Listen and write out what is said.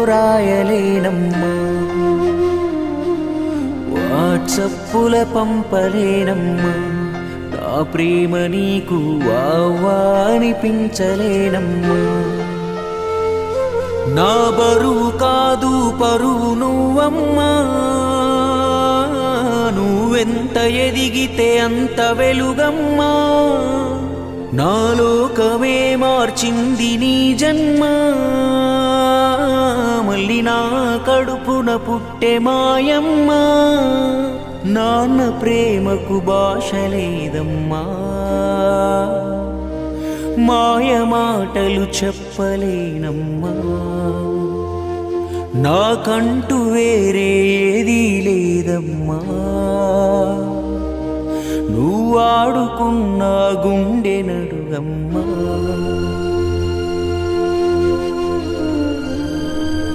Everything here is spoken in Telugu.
రాయలేనమ్మా, వాట్సప్పుల పంపలేనమ్మా, నా ప్రేమ నీకు వావా అనిపించలేనమ్మా. నా బరువు కాదు పరువు నువ్వమ్మా, నువ్వెంత ఎదిగితే అంత వెలుగమ్మా. నా లోకమే మార్చింది నీ జన్మ, మళ్ళీ నా కడుపున పుట్టే మాయమ్మ. నాన్న ప్రేమకు భాష లేదమ్మా, మాయ మాటలు చెప్పలేనమ్మా. నాకంటూ వేరే ఏదీ లేదమ్మా, నువ్వు ఆడుకున్న గుండె నడుగమ్మా.